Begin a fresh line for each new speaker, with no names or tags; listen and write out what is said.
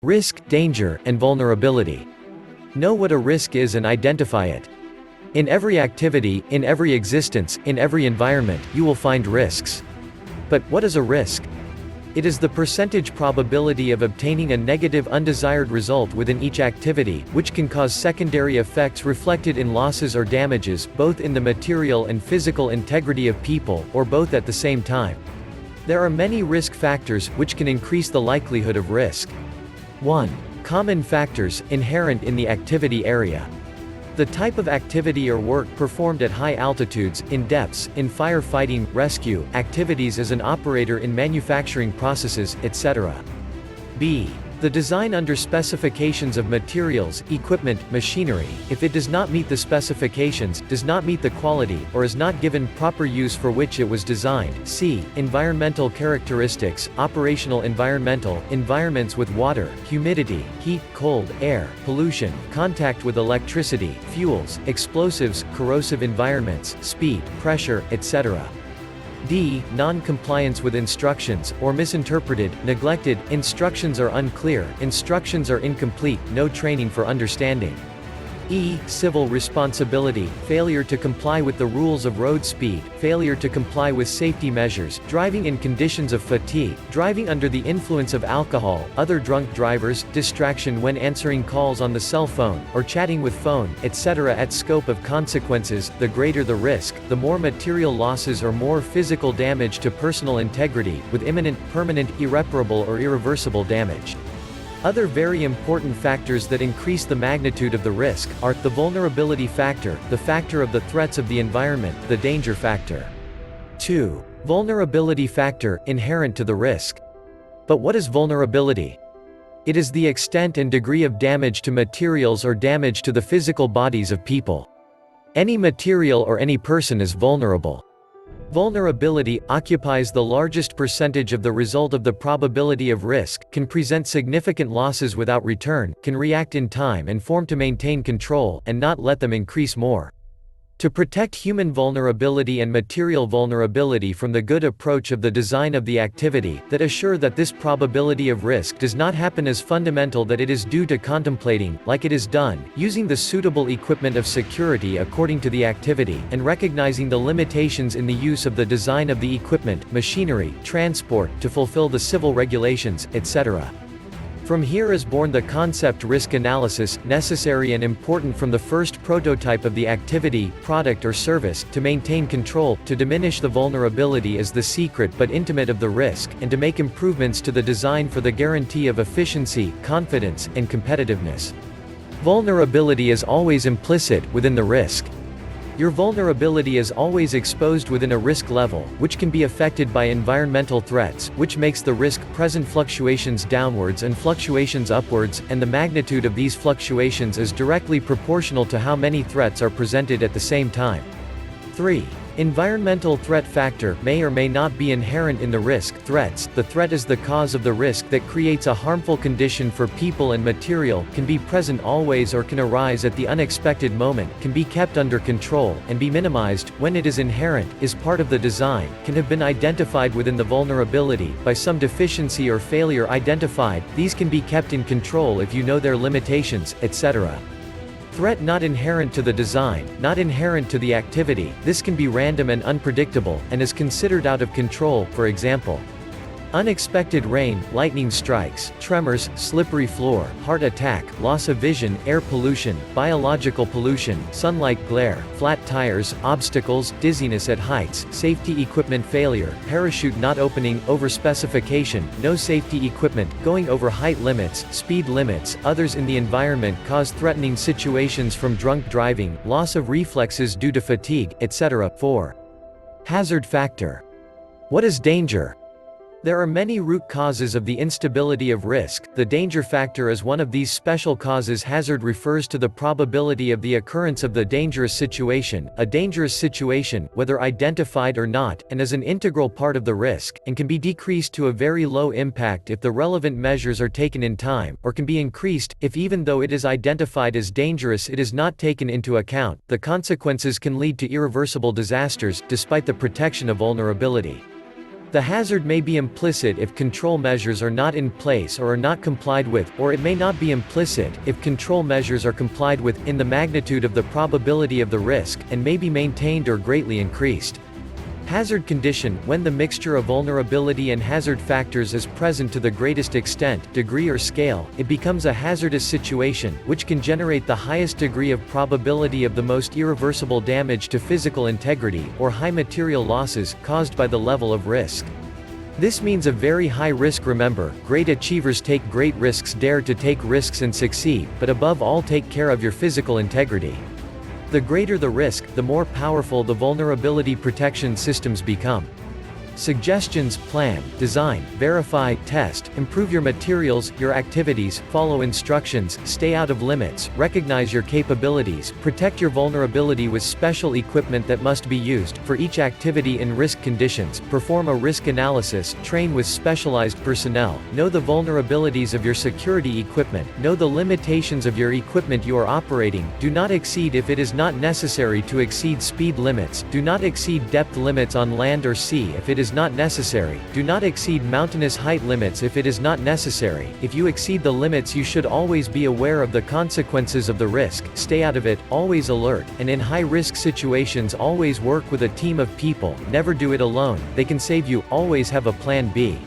Risk, danger, and vulnerability. Know what a risk is and identify it. In every activity, in every existence, in every environment, you will find risks. But what is a risk? It is the percentage probability of obtaining a negative undesired result within each activity, which can cause secondary effects reflected in losses or damages, both in the material and physical integrity of people, or both at the same time. There are many risk factors, which can increase the likelihood of risk. 1. Common factors, inherent in the activity area. The type of activity or work performed at high altitudes, in depths, in firefighting, rescue, activities as an operator in manufacturing processes, etc. B. The design under specifications of materials, equipment, machinery, if it does not meet the specifications, does not meet the quality, or is not given proper use for which it was designed. C. Environmental characteristics, operational environments with water, humidity, heat, cold, air, pollution, contact with electricity, fuels, explosives, corrosive environments, speed, pressure, etc. D. Non-compliance with instructions, or misinterpreted, neglected, instructions are unclear, instructions are incomplete, no training for understanding. E. Civil responsibility, failure to comply with the rules of road speed, failure to comply with safety measures, driving in conditions of fatigue, driving under the influence of alcohol, other drunk drivers, distraction when answering calls on the cell phone, or chatting with phone, etc. At scope of consequences, the greater the risk, the more material losses or more physical damage to personal integrity, with imminent, permanent, irreparable or irreversible damage. Other very important factors that increase the magnitude of the risk are the vulnerability factor, the factor of the threats of the environment, the danger factor. 2. Vulnerability factor, inherent to the risk. But what is vulnerability? It is the extent and degree of damage to materials or damage to the physical bodies of people. Any material or any person is vulnerable. Vulnerability occupies the largest percentage of the result of the probability of risk, can present significant losses without return, can react in time and form to maintain control, and not let them increase more. To protect human vulnerability and material vulnerability from the good approach of the design of the activity, that assure that this probability of risk does not happen is fundamental that it is due to contemplating, like it is done, using the suitable equipment of security according to the activity, and recognizing the limitations in the use of the design of the equipment, machinery, transport, to fulfill the civil regulations, etc. From here is born the concept risk analysis, necessary and important from the first prototype of the activity, product or service, to maintain control, to diminish the vulnerability as the secret but intimate of the risk, and to make improvements to the design for the guarantee of efficiency, confidence, and competitiveness. Vulnerability is always implicit within the risk. Your vulnerability is always exposed within a risk level, which can be affected by environmental threats, which makes the risk present fluctuations downwards and fluctuations upwards, and the magnitude of these fluctuations is directly proportional to how many threats are presented at the same time. 3. Environmental threat factor may or may not be inherent in the risk. Threats, the threat is the cause of the risk that creates a harmful condition for people and material, can be present always or can arise at the unexpected moment, can be kept under control, and be minimized, when it is inherent, is part of the design, can have been identified within the vulnerability, by some deficiency or failure identified, these can be kept in control if you know their limitations, etc. Threat not inherent to the design, not inherent to the activity, this can be random and unpredictable, and is considered out of control, for example. Unexpected rain, lightning strikes, tremors, slippery floor, heart attack, loss of vision, air pollution, biological pollution, sunlight glare, flat tires, obstacles, dizziness at heights, safety equipment failure, parachute not opening, overspecification, no safety equipment, going over height limits, speed limits, others in the environment cause threatening situations from drunk driving, loss of reflexes due to fatigue, etc. 4. Hazard factor. What is danger? There are many root causes of the instability of risk. The danger factor is one of these special causes. Hazard refers to the probability of the occurrence of the dangerous situation, a dangerous situation, whether identified or not, and is an integral part of the risk, and can be decreased to a very low impact if the relevant measures are taken in time, or can be increased, if even though it is identified as dangerous it is not taken into account. The consequences can lead to irreversible disasters, despite the protection of vulnerability. The hazard may be implicit if control measures are not in place or are not complied with, or it may not be implicit if control measures are complied with, in the magnitude of the probability of the risk, and may be maintained or greatly increased. Hazard condition: when the mixture of vulnerability and hazard factors is present to the greatest extent, degree or scale, it becomes a hazardous situation, which can generate the highest degree of probability of the most irreversible damage to physical integrity, or high material losses, caused by the level of risk. This means a very high risk. Remember, great achievers take great risks, dare to take risks and succeed, but above all take care of your physical integrity. The greater the risk, the more powerful the vulnerability protection systems become. Suggestions: plan, design, verify, test, improve your materials, your activities, follow instructions, stay out of limits, recognize your capabilities, protect your vulnerability with special equipment that must be used for each activity in risk conditions, perform a risk analysis, train with specialized personnel, know the vulnerabilities of your security equipment, know the limitations of your equipment you are operating, do not exceed if it is not necessary to exceed speed limits, do not exceed depth limits on land or sea if it is not necessary, do not exceed mountainous height limits if it is not necessary. If you exceed the limits, you should always be aware of the consequences of the risk, stay out of it, always alert, and in high-risk situations always work with a team of people, never do it alone, they can save you, always have a plan B.